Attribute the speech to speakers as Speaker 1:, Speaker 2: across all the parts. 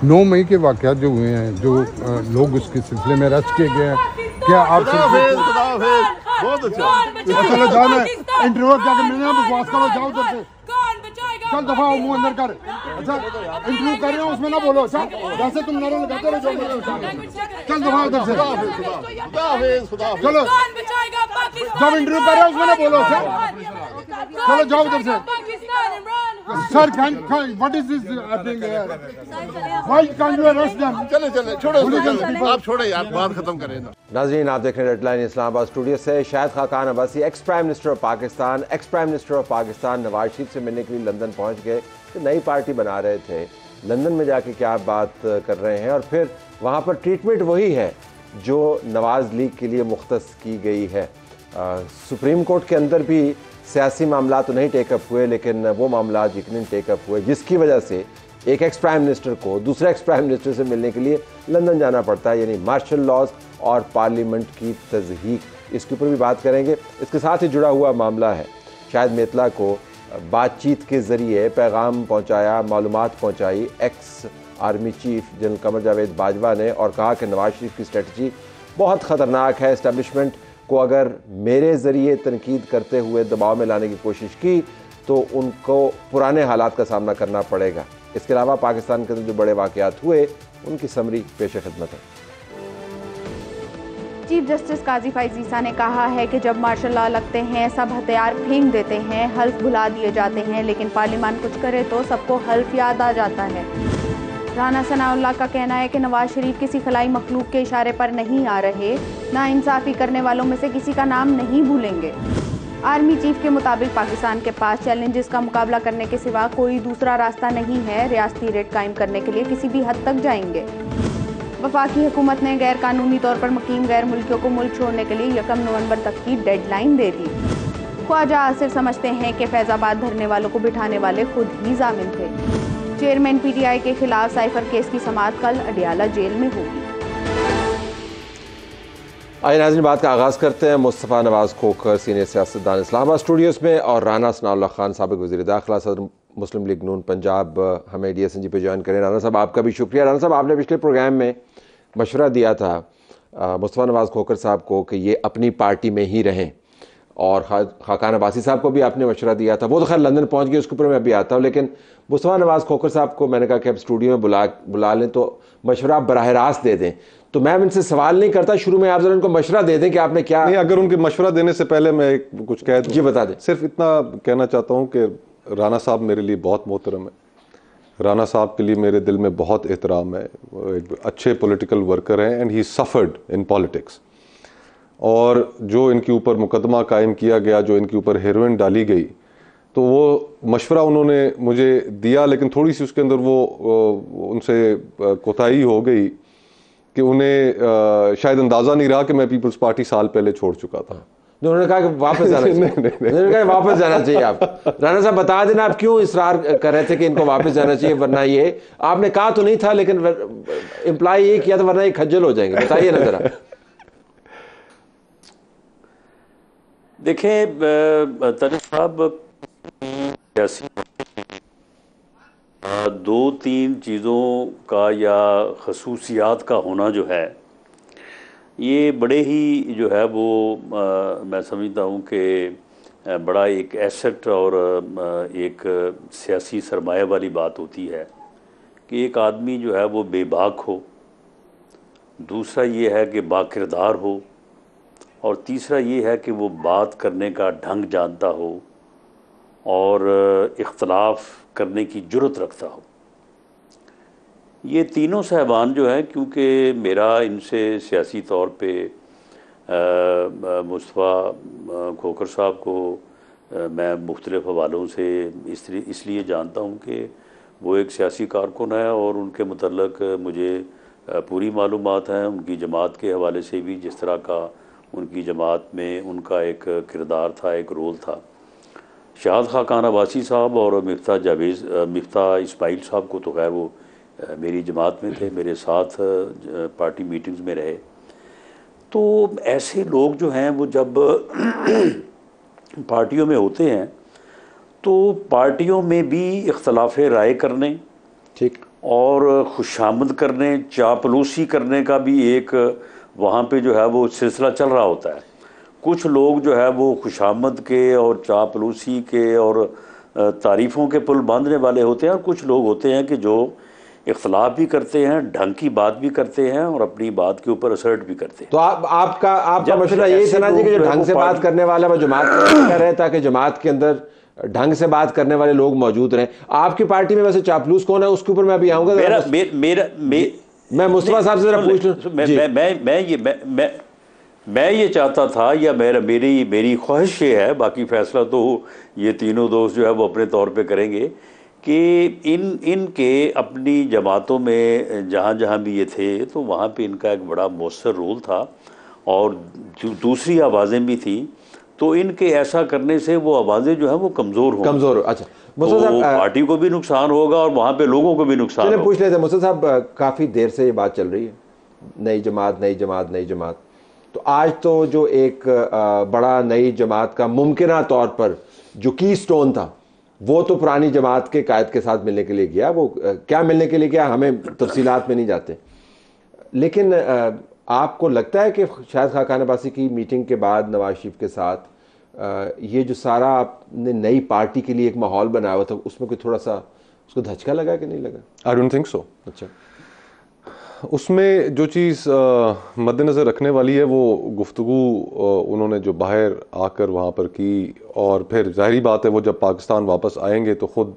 Speaker 1: 9 मई के वाक़यात जो हुए हैं, जो लोग उसके सिलसिले में अरेस्ट किए गए हैं, क्या आप
Speaker 2: बहुत अच्छा चलो जाओ, मैं इंटरव्यू जाकर मिलना, बकवास करो, जाओ उधर से, चल दफा हो, मुंह अंदर कर। अच्छा इंटरव्यू कर रहे हो, उसमें ना बोलो। अच्छा वैसे तुम नारे लगाते रहो, चल दफा उधर से, चलो जब इंटरव्यू कर रहे हो उसमें ना बोलो। अच्छा चलो जाओ उधर से। Sir what is this happening here? Why can't you arrest them? चले छोड़ो, आप छोड़ो यार, बात खत्म करें ना।
Speaker 3: नाज़रीन, आप देख रहे हैं डेडलाइन इस्लामाबाद स्टूडियो से। Shahid Khaqan Abbasi, ex prime minister of Pakistan Nawaz Sharif से मिलने के लिए लंदन पहुंच गए। तो नई पार्टी बना रहे थे, लंदन में जाके क्या बात कर रहे हैं, और फिर वहां पर ट्रीटमेंट वही है जो नवाज लीग के लिए मुख्तस की गई है। सुप्रीम कोर्ट के अंदर भी सियासी मामला तो नहीं टेकअप हुए, लेकिन वो मामला यकीनन टेकअप हुए, जिसकी वजह से एक एक्स प्राइम मिनिस्टर को दूसरे एक्स प्राइम मिनिस्टर से मिलने के लिए लंदन जाना पड़ता है, यानी मार्शल लॉज और पार्लियामेंट की तज़हीक। इसके ऊपर भी बात करेंगे। इसके साथ ही जुड़ा हुआ मामला है, शाहिद मेतला को बातचीत के ज़रिए पैगाम पहुंचाया, मालूमात पहुंचाई ex army chief general Qamar Javed Bajwa ने, और कहा कि नवाज शरीफ की स्ट्रेटजी बहुत ख़तरनाक है। इस्टेब्लिशमेंट को अगर मेरे ज़रिए तनकीद करते हुए दबाव में लाने की कोशिश की तो उनको पुराने हालात का सामना करना पड़ेगा। इसके अलावा पाकिस्तान के अंदर जो बड़े वाक़यात हुए उनकी समरी पेश खिदमत है।
Speaker 4: चीफ जस्टिस काजी फैज़ ईसा ने कहा है कि जब मार्शल लॉ लगते हैं सब हथियार फेंक देते हैं, हल्फ भुला दिए जाते हैं, लेकिन पार्लियामान कुछ करे तो सबको हल्फ याद आ जाता है। राना सनाउल्लाह का कहना है कि नवाज शरीफ किसी खलाई मखलूक के इशारे पर नहीं आ रहे, नाइंसाफ़ी करने वालों में से किसी का नाम नहीं भूलेंगे। आर्मी चीफ के मुताबिक पाकिस्तान के पास चैलेंजेस का मुकाबला करने के सिवा कोई दूसरा रास्ता नहीं है। रियासती रेट कायम करने के लिए किसी भी हद तक जाएंगे। वफाकी हुकूमत ने गैर कानूनी तौर पर मुकीम गैर मुल्कियों को मुल्क छोड़ने के लिए 1 नवंबर तक की डेडलाइन दे दी। ख्वाजा आसिफ समझते हैं कि फैज़ाबाद धरने वालों को बिठाने वाले खुद ही जामिन थे। चेयरमैन PTI के खिलाफ साइफर केस की समाअत कल अडियाला जेल में होगी।
Speaker 3: आइए नाज़रीन, बात का आगाज़ करते हैं मुस्तफ़ा नवाज़ खोखर, सीनियर सियासतदान इस्लामाबाद स्टूडियोज़ में, और राना सनाउल्लाह खान, साबिक़ वज़ीर दाखिला, सदर मुस्लिम लीग नून पंजाब, हमें DSNG पे ज्वाइन करें। राना साहब, आपका भी शुक्रिया। राना साहब, आपने पिछले प्रोग्राम में मशवरा दिया था मुस्तफ़ा नवाज़ खोखर साहब को कि ये अपनी पार्टी में ही रहें, और खाकान अब्बासी साहब को भी आपने मशवरा दिया था। वो तो खैर लंदन पहुंच गए, उसके ऊपर मैं अभी आता हूँ, लेकिन मुस्तफ़ा नवाज़ खोखर साहब को मैंने कहा कि अब स्टूडियो में बुला लें तो मशवरा बराह रास्त दे दें। तो मैं इनसे सवाल नहीं करता, शुरू में आप जरा उनको मशवरा दे दें कि आपने क्या
Speaker 5: नहीं। अगर उनके मशवरा देने से पहले मैं कुछ कह दूं,
Speaker 3: जी बता दें।
Speaker 5: सिर्फ इतना कहना चाहता हूँ कि राना साहब मेरे लिए बहुत मोहतरम है। राना साहब के लिए मेरे दिल में बहुत एहतराम है। वो एक अच्छे पॉलिटिकल वर्कर हैं and he suffered in politics. और जो इनके ऊपर मुकदमा कायम किया गया, जो इनके ऊपर हेरोइन डाली गई, तो वो मशवरा उन्होंने मुझे दिया, लेकिन थोड़ी सी उसके अंदर वो उनसे कोताही हो गई कि उन्हें शायद अंदाज़ा नहीं रहा कि मैं पीपल्स पार्टी साल पहले छोड़ चुका था।
Speaker 3: उन्होंने कहा कि वापस जाना चाहिए। उन्होंने कहा वापस जाना चाहिए। आप राना साहब बता देना आप क्यों इसरार कर रहे थे कि इनको वापस जाना चाहिए, वरना ये आपने कहा तो नहीं था, लेकिन इम्प्लाई ये किया था, वरना ये खज्जल हो जाएंगे। बताइए ना जरा।
Speaker 6: देखें तरीक़ साहब, 2-3 चीज़ों का या खसूसियात का होना जो है, ये बड़े ही जो है वो मैं समझता हूँ कि बड़ा एक एसेट और एक सियासी सरमाया वाली बात होती है कि एक आदमी जो है वो बेबाक हो, दूसरा ये है कि बाकिरदार हो, और तीसरा ये है कि वो बात करने का ढंग जानता हो और इख्तलाफ करने की जुर्रत रखता हो। ये तीनों साहबान जो हैं, क्योंकि मेरा इनसे सियासी तौर पे मुस्तफ़ा खोखर साहब को मैं मुख्तलिफ़ हवालों से इसलिए जानता हूँ कि वो एक सियासी कारकुन है और उनके मुतल्लक मुझे पूरी मालूमात हैं। उनकी जमात के हवाले से भी, जिस तरह का उनकी जमात में उनका एक किरदार था, एक रोल था। शाहिद खाकान अब्बासी साहब और मिफ्ता इस्माइल साहब को तो खैर वो मेरी जमात में थे, मेरे साथ पार्टी मीटिंग्स में रहे। तो ऐसे लोग जो हैं वो जब पार्टियों में होते हैं तो पार्टियों में भी इख्तलाफ राय करने, ठीक, और खुशामद करने, चापलूसी करने का भी एक वहाँ पे जो है वो सिलसिला चल रहा होता है। कुछ लोग जो है वो खुशामद के और चापलूसी के और तारीफ़ों के पुल बांधने वाले होते हैं, और कुछ लोग होते हैं कि जो इख्तलाफ भी करते हैं, ढंग की बात भी करते हैं और अपनी बात के ऊपर असर्ट भी करते हैं।
Speaker 3: तो आपका मसला यही था ना जी कि जो ढंग से बात करने वाला वो जमात कर रहे ताकि जमात के अंदर ढंग से बात करने वाले लोग मौजूद रहें। आपकी पार्टी में वैसे चापलूस कौन है, उसके ऊपर मैं अभी आऊंगा। मैं मुस्तफा साहब से जरा पूछ लूं।
Speaker 6: मैं ये चाहता था, या मेरी ख्वाहिश ये है, बाकी फैसला तो ये तीनों दोस्त जो है वो अपने तौर पे करेंगे, कि इनके अपनी जमातों में जहाँ जहाँ भी ये थे तो वहाँ पे इनका एक बड़ा मौसर रोल था और दूसरी आवाज़ें भी थी। तो इनके ऐसा करने से वो आवाज़ें जो है वो कमज़ोर हो।
Speaker 3: अच्छा,
Speaker 6: तो पार्टी को भी नुकसान होगा और वहाँ पे लोगों को भी नुकसान होगा।
Speaker 3: पूछ लेते हैं मुस्तफा साहब, काफ़ी देर से ये बात चल रही है, नई जमात नई जमात नई जमात। तो आज तो जो एक बड़ा नई जमात का मुमकिना तौर पर जो की स्टोन था वो तो पुरानी जमात के कायद के साथ मिलने के लिए गया। वो क्या मिलने के लिए गया हमें तफसीलात में नहीं जाते, लेकिन आपको लगता है कि शायद खाकान अब्बासी की मीटिंग के बाद नवाज शरीफ के साथ ये जो सारा आपने नई पार्टी के लिए एक माहौल बनाया हुआ था उसमें कोई थोड़ा सा उसको धचका लगा कि नहीं लगा?
Speaker 5: I don't think so.
Speaker 3: अच्छा,
Speaker 5: उसमें जो चीज़ मद्देनज़र रखने वाली है वो गुफ्तगू उन्होंने जो बाहर आकर वहाँ पर की, और फिर जाहिर बात है वो जब पाकिस्तान वापस आएंगे तो ख़ुद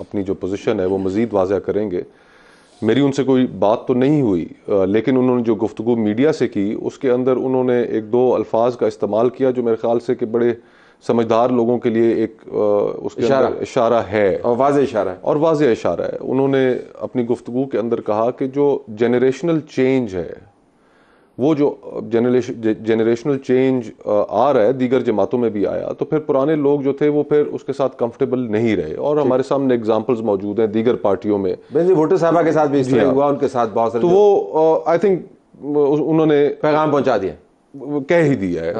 Speaker 5: अपनी जो पोजीशन है वो मज़ीद वाज़ह करेंगे। मेरी उनसे कोई बात तो नहीं हुई, लेकिन उन्होंने जो गुफ्तगू मीडिया से की उसके अंदर उन्होंने एक दो अल्फाज का इस्तेमाल किया जो मेरे ख्याल से कि बड़े समझदार लोगों के लिए एक उसके अंदर इशारा है
Speaker 3: और वाज़ेह
Speaker 5: इशारा है। उन्होंने अपनी गुफ्तगू के अंदर कहा कि जो जनरेशनल चेंज है, वो जो जनरेशनल चेंज आ रहा है, दीगर जमातों में भी आया, तो फिर पुराने लोग जो थे वो फिर उसके साथ कंफर्टेबल नहीं रहे। और हमारे सामने एग्जांपल्स मौजूद हैं दीगर पार्टियों में,
Speaker 3: भुट्टो साहबा के साथ भी इस तरह हुआ, उनके साथ बहुत सारे,
Speaker 5: तो वो आई थिंक उन्होंने
Speaker 3: पैगाम पहुंचा दिया,
Speaker 5: कह ही दिया है।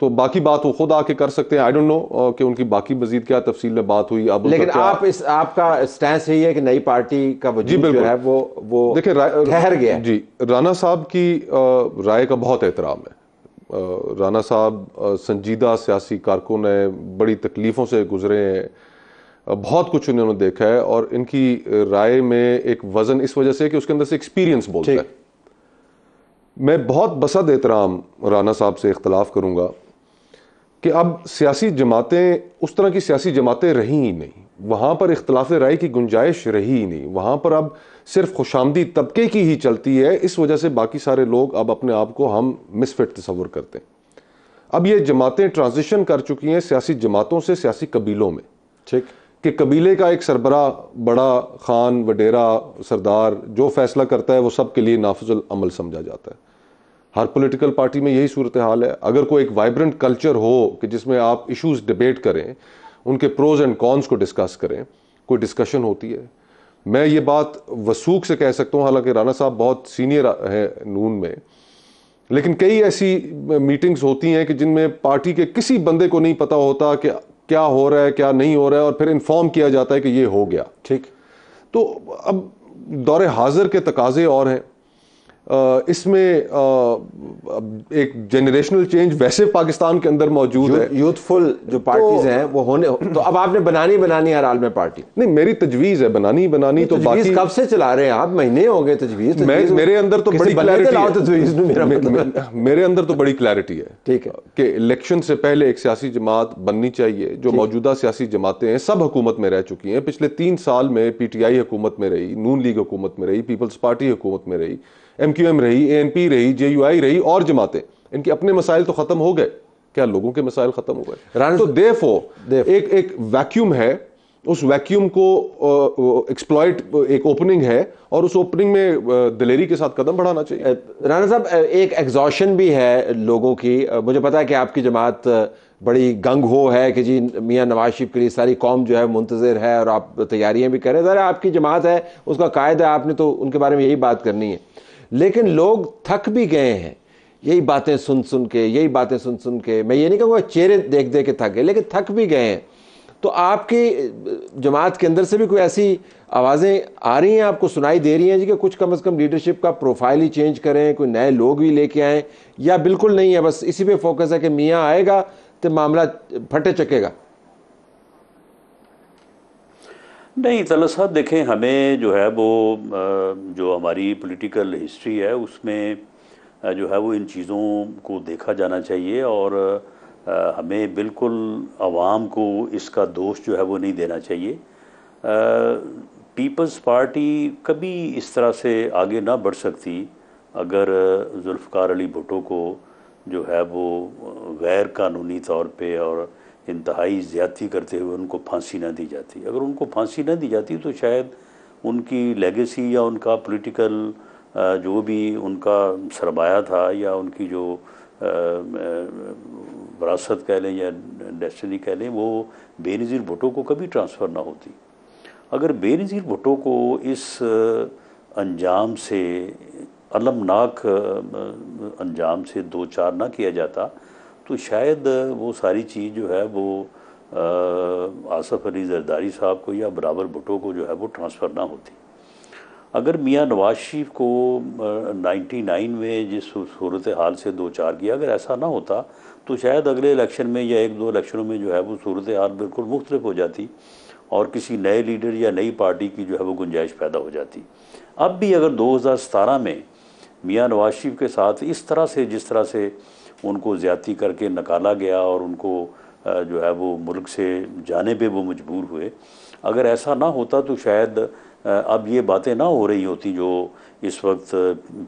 Speaker 5: तो बाकी बात वो खुद आके कर सकते हैं। आई डोंट नो कि उनकी बाकी मजीद क्या तफसील में बात हुई। अब
Speaker 3: लेकिन आपका स्टैंस यही है कि नई पार्टी का वजूद जो है वो
Speaker 5: देखिए
Speaker 3: ठहर गया
Speaker 5: जी। राना साहब की राय का बहुत एहतराम है। राना साहब संजीदा सियासी कारकुन है, बड़ी तकलीफ़ों से गुजरे हैं, बहुत कुछ उन्होंने देखा है, और इनकी राय में एक वजन इस वजह से कि उसके अंदर से एक्सपीरियंस बोलता है। मैं बहुत बसद एहतराम राना साहब से इख्तलाफ करूँगा कि अब सियासी जमातें उस तरह की सियासी जमातें रही ही नहीं, वहाँ पर इख्तलाफ राय की गुंजाइश रही ही नहीं। वहाँ पर अब सिर्फ खुशामदी तबके की ही चलती है, इस वजह से बाकी सारे लोग अब अपने आप को हम मिसफिट तस्वर करते हैं। अब ये जमातें ट्रांजिशन कर चुकी हैं सियासी जमातों से सियासी कबीलों में, ठीक, कि कबीले का एक सरबरा, बड़ा खान, वडेरा, सरदार जो फैसला करता है वो सब के लिए नाफिजुल अमल समझा जाता है। हर पॉलिटिकल पार्टी में यही सूरत हाल है। अगर कोई एक वाइब्रेंट कल्चर हो कि जिसमें आप इश्यूज डिबेट करें, उनके प्रोज एंड कॉन्स को डिस्कस करें, कोई डिस्कशन होती है। मैं ये बात वसूख से कह सकता हूँ, हालांकि राना साहब बहुत सीनियर है नून में, लेकिन कई ऐसी मीटिंग्स होती हैं कि जिनमें पार्टी के किसी बंदे को नहीं पता होता कि क्या हो रहा है क्या नहीं हो रहा है, और फिर इन्फॉर्म किया जाता है कि ये हो गया। ठीक, तो अब दौरे हाजिर के तकाजे और हैं। इसमें एक जनरेशनल चेंज वैसे पाकिस्तान के अंदर मौजूद है,
Speaker 3: यूथफुल जो पार्टीज हैं वो होने, तो अब आपने बनानी हर हाल में पार्टी
Speaker 5: नहीं, मेरी तजवीज है बनानी तो बाकी
Speaker 3: कब से चला रहे हैं आप? महीने हो गए तजवीज।
Speaker 5: मेरे अंदर तो बड़ी क्लैरिटी है, मेरे अंदर तो बड़ी क्लैरिटी है, ठीक है, कि इलेक्शन से पहले एक सियासी जमात बननी चाहिए। जो मौजूदा सियासी जमातें हैं सब हुकूमत में रह चुकी हैं। पिछले 3 साल में PTI हुकूमत में रही, नून लीग हुकूमत में रही, पीपल्स पार्टी हुकूमत में रही, MQM रही, ANP रही, JUI रही, और जमातें, इनके अपने मसाइल तो खत्म हो गए, क्या लोगों के मसाइल खत्म हो गए? तो देयरफॉर एक वैक्यूम है, उस वैक्यूम को एक्सप्लॉइट, एक ओपनिंग है, और उस ओपनिंग में दिलेरी के साथ कदम बढ़ाना चाहिए।
Speaker 3: राना साहब, एक एग्जॉशन भी है लोगों की। मुझे पता है कि आपकी जमात बड़ी गंग हो है कि जी मियाँ नवाज शरीफ के लिए सारी कौम जो है मुंतज़िर है, और आप तैयारियां भी कर रहे हैं। ज़रा आपकी जमात है, उसका कायद है, आपने तो उनके बारे में यही बात करनी है। लेकिन लोग थक भी गए हैं यही बातें सुन सुन के। मैं ये नहीं कहूँगा चेहरे देख देख के थक गए, लेकिन थक भी गए हैं। तो आपकी जमात के अंदर से भी कोई ऐसी आवाज़ें आ रही हैं, आपको सुनाई दे रही हैं जी कि कुछ कम से कम लीडरशिप का प्रोफाइल ही चेंज करें, कोई नए लोग भी लेके आएँ, या बिल्कुल नहीं है, बस इसी पे फोकस है कि मियाँ आएगा तो मामला फटे चकेगा?
Speaker 6: नहीं तलत साहब, देखें, हमें जो है वो जो हमारी पॉलिटिकल हिस्ट्री है उसमें जो है वो इन चीज़ों को देखा जाना चाहिए, और हमें बिल्कुल आवाम को इसका दोष जो है वो नहीं देना चाहिए। पीपल्स पार्टी कभी इस तरह से आगे ना बढ़ सकती अगर जुल्फ़िकार अली भुट्टो को जो है वो गैर कानूनी तौर पे और इंतहाई ज़्यादती करते हुए उनको फांसी ना दी जाती। अगर उनको फांसी ना दी जाती तो शायद उनकी लेगेसी या उनका पॉलिटिकल जो भी उनका सरमाया था या उनकी जो विरासत कह लें या डेस्टिनी कह लें, वो बेनज़ीर भुट्टो को कभी ट्रांसफ़र ना होती। अगर बेनज़ीर भुट्टो को इस अंजाम से, अलमनाक अंजाम से दो चार ना किया जाता तो शायद वो सारी चीज़ जो है वो आसफ अली जरदारी साहब को या बिलावल भुट्टो को जो है वो ट्रांसफ़र ना होती। अगर मियाँ नवाज शरीफ को 99 में जिस सूरत हाल से दो चार किया, अगर ऐसा ना होता तो शायद अगले इलेक्शन में या एक दो इलेक्शनों में जो है वो सूरत हाल बिल्कुल मुख्तलिफ हो जाती और किसी नए लीडर या नई पार्टी की जो है वो गुंजाइश पैदा हो जाती। अब भी अगर 2017 में मियाँ नवाज शरीफ के साथ इस तरह से, जिस तरह से उनको ज़्यादती करके निकाला गया और उनको जो है वो मुल्क से जाने पे वो मजबूर हुए, अगर ऐसा ना होता तो शायद अब ये बातें ना हो रही होती जो इस वक्त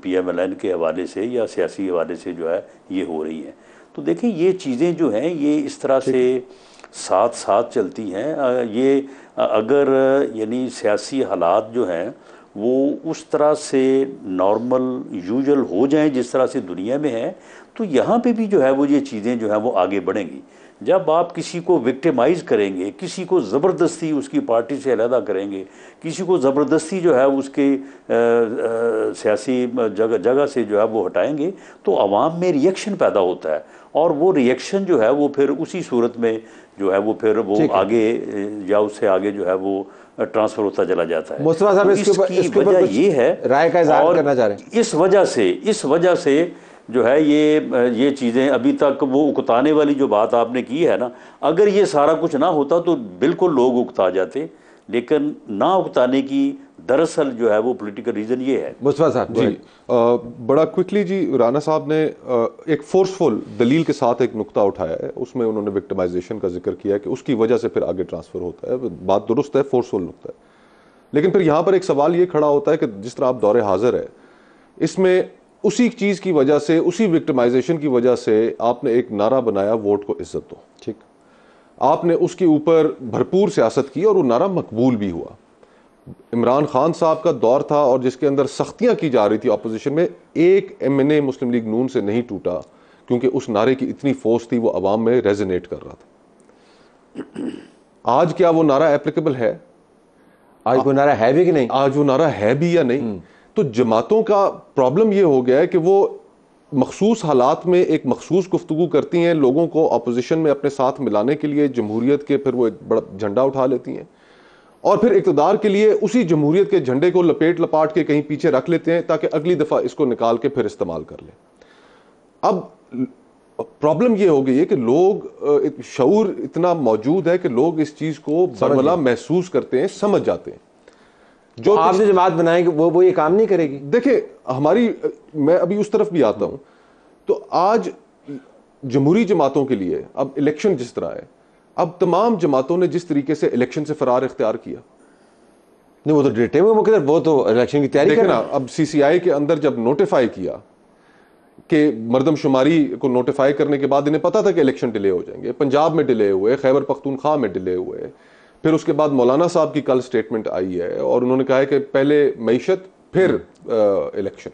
Speaker 6: PMLN के हवाले से या सियासी हवाले से जो है ये हो रही हैं। तो देखें, ये चीज़ें जो हैं ये इस तरह से साथ साथ चलती हैं। ये अगर यानी सियासी हालात जो हैं वो उस तरह से नॉर्मल यूजुअल हो जाएं जिस तरह से दुनिया में है, तो यहाँ पे भी जो है वो ये चीज़ें जो है वो आगे बढ़ेंगी। जब आप किसी को विक्टिमाइज़ करेंगे, किसी को ज़बरदस्ती उसकी पार्टी से अलहदा करेंगे, किसी को ज़बरदस्ती जो है उसके सियासी जगह से जो है वो हटाएंगे, तो आवाम में रिएक्शन पैदा होता है और वो रिएक्शन जो है वो फिर उसी सूरत में जो है वो फिर वो आगे या उससे आगे जो है वो ट्रांसफ़र होता चला जाता है।
Speaker 3: मुस्तफा साहब, इसकी वजह ये है, राय का इज़हार करना चाह रहे हैं,
Speaker 6: इस वजह से जो है ये चीज़ें अभी तक वो उकताने वाली जो बात आपने की है ना, अगर ये सारा कुछ ना होता तो बिल्कुल लोग उकता जाते, लेकिन ना उकताने की दरअसल जो है वो पॉलिटिकल रीज़न ये है।
Speaker 3: मुस्तफा साहब
Speaker 5: जी, बड़ा क्विकली जी, राना साहब ने एक फोर्सफुल दलील के साथ एक नुक्ता उठाया है, उसमें उन्होंने विक्टिमाइजेशन का जिक्र किया है कि उसकी वजह से फिर आगे ट्रांसफ़र होता है। बात दुरुस्त है, फोर्सफुल नुक्ता है, लेकिन फिर यहाँ पर एक सवाल ये खड़ा होता है कि जिस तरह आप दौरे हाजिर है, इसमें उसी चीज़ की वजह से, उसी विक्टिमाइजेशन की वजह से आपने एक नारा बनाया, वोट को इज्जत दो। ठीक, आपने उसके ऊपर भरपूर सियासत की और वो नारा मकबूल भी हुआ। इमरान खान साहब का दौर था और जिसके अंदर सख्तियां की जा रही थी ऑपोजिशन में, एक MNA मुस्लिम लीग नून से नहीं टूटा क्योंकि उस नारे की इतनी फोर्स थी, वो अवाम में रेजोनेट कर रहा था। आज क्या वो नारा एप्लीकेबल है?
Speaker 3: आज वो नारा है भी कि नहीं?
Speaker 5: आज वो नारा है भी या नहीं? तो जमातों का प्रॉब्लम ये हो गया है कि वो मखसूस हालात में एक मखसूस गुफ्तगू करती हैं, लोगों को अपोजिशन में अपने साथ मिलाने के लिए, जमहूरियत के, फिर वो एक बड़ा झंडा उठा लेती हैं और फिर इक़्तिदार के लिए उसी जमहूरियत के झंडे को लपेट लपाट के कहीं पीछे रख लेते हैं ताकि अगली दफ़ा इसको निकाल के फिर इस्तेमाल कर लें। अब प्रॉब्लम ये हो गई है कि लोग, शऊर इतना मौजूद है कि लोग इस चीज़ को बरमला महसूस करते हैं, समझ जाते हैं।
Speaker 3: जो आपने जमात बनाएंगे वो ये काम नहीं करेगी।
Speaker 5: देखिए, मैं अभी उस तरफ भी आता हूं। तो आज जमहूरी जमातों के लिए अब इलेक्शन जिस तरह है, अब तमाम जमातों ने जिस तरीके से इलेक्शन से फरार इख्तियार किया,
Speaker 3: नहीं वो तो डेटे में मुकद्दर, वो तो इलेक्शन की तैयारी कर
Speaker 5: ना। अब CCI के अंदर जब नोटिफाई किया कि मरदमशुमारी को नोटिफाई करने के बाद इन्हें पता था कि इलेक्शन डिले हो जाएंगे, पंजाब में डिले हुए, खैबर पख्तूनख्वा में डिले हुए, फिर उसके बाद मौलाना साहब की कल स्टेटमेंट आई है और उन्होंने कहा है कि पहले मईशत फिर इलेक्शन।